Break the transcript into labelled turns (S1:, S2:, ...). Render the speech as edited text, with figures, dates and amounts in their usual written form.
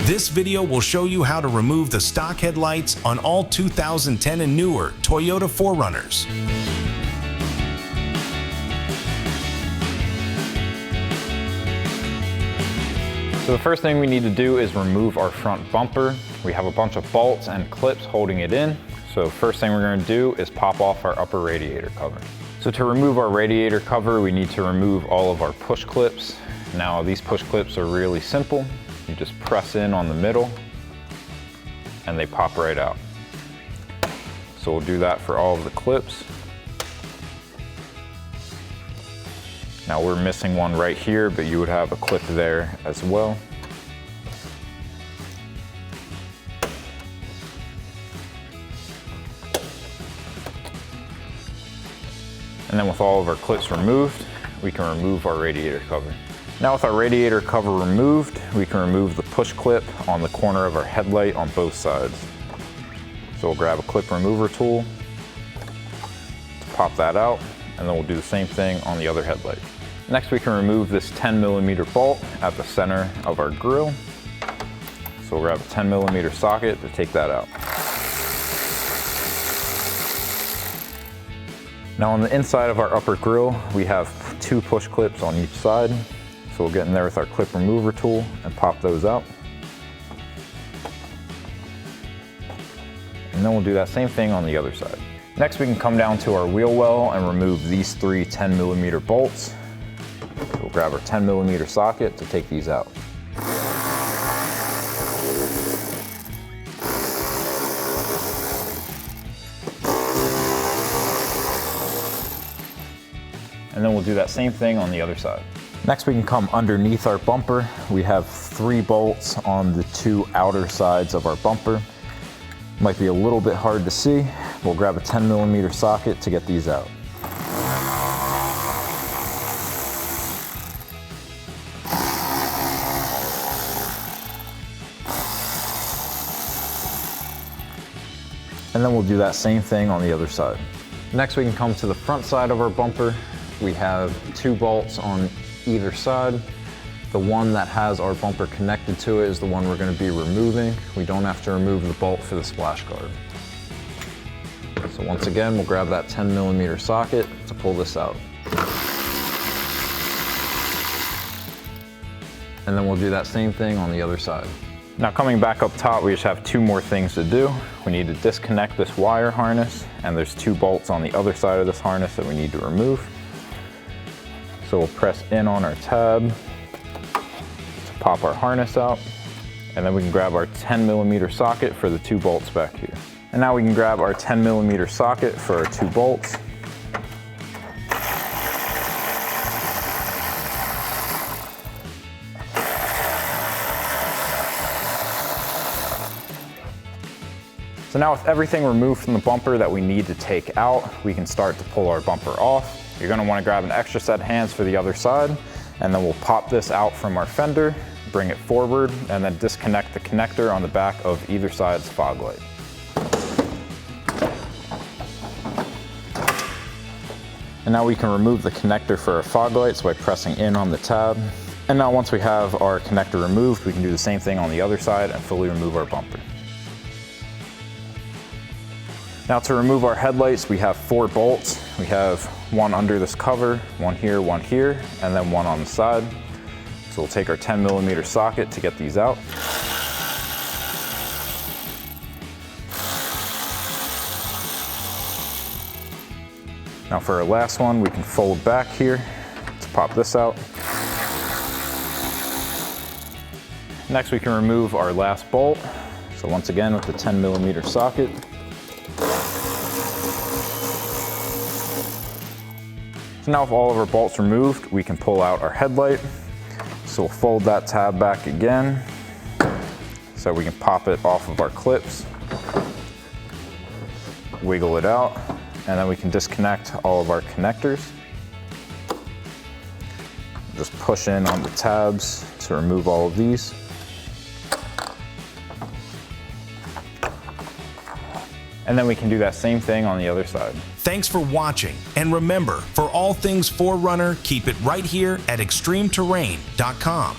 S1: This video will show you how to remove the stock headlights on all 2010 and newer Toyota 4Runners.
S2: So the first thing we need to do is remove our front bumper. We have a bunch of bolts and clips holding it in. So first thing we're going to do is pop off our upper radiator cover. So to remove our radiator cover, we need to remove all of our push clips. Now these push clips are really simple. You just press in on the middle and they pop right out. So we'll do that for all of the clips. Now we're missing one right here, but you would have a clip there as well. And then with all of our clips removed, we can remove our radiator cover. Now with our radiator cover removed, we can remove the push clip on the corner of our headlight on both sides. So we'll grab a clip remover tool to pop that out, and then we'll do the same thing on the other headlight. Next, we can remove this 10mm bolt at the center of our grille. So we'll grab a 10mm socket to take that out. Now on the inside of our upper grille, we have 2 push clips on each side. So we'll get in there with our clip remover tool and pop those out. And then we'll do that same thing on the other side. Next, we can come down to our wheel well and remove these 3 10mm bolts. So we'll grab our 10mm socket to take these out. And then we'll do that same thing on the other side. Next, we can come underneath our bumper. We have 3 bolts on the 2 outer sides of our bumper. Might be a little bit hard to see. We'll grab a 10mm socket to get these out. And then we'll do that same thing on the other side. Next, we can come to the front side of our bumper. We have 2 bolts on either side. The one that has our bumper connected to it is the one we're going to be removing. We don't have to remove the bolt for the splash guard. So once again, we'll grab that 10mm socket to pull this out. And then we'll do that same thing on the other side. Now coming back up top, we just have 2 more things to do. We need to disconnect this wire harness, and there's 2 bolts on the other side of this harness that we need to remove. So we'll press in on our tab to pop our harness out, and then we can grab our 10mm socket for the 2 bolts back here. And now we can grab our 10mm socket for our 2 bolts. So now with everything removed from the bumper that we need to take out, we can start to pull our bumper off. You're going to want to grab an extra set of hands for the other side, and then we'll pop this out from our fender, bring it forward, and then disconnect the connector on the back of either side's fog light. And now we can remove the connector for our fog lights by pressing in on the tab. And now once we have our connector removed, we can do the same thing on the other side and fully remove our bumper. Now to remove our headlights, we have 4 bolts. We have 1 under this cover, 1 here, and then 1 on the side. So we'll take our 10mm socket to get these out. Now for our last one, we can fold back here to pop this out. Next, we can remove our last bolt. So once again, with the 10mm socket. So now with all of our bolts removed, we can pull out our headlight. So we'll fold that tab back again so we can pop it off of our clips, wiggle it out, and then we can disconnect all of our connectors. Just push in on the tabs to remove all of these. And then we can do that same thing on the other side.
S1: Thanks for watching, and remember, for all things 4Runner, keep it right here at ExtremeTerrain.com.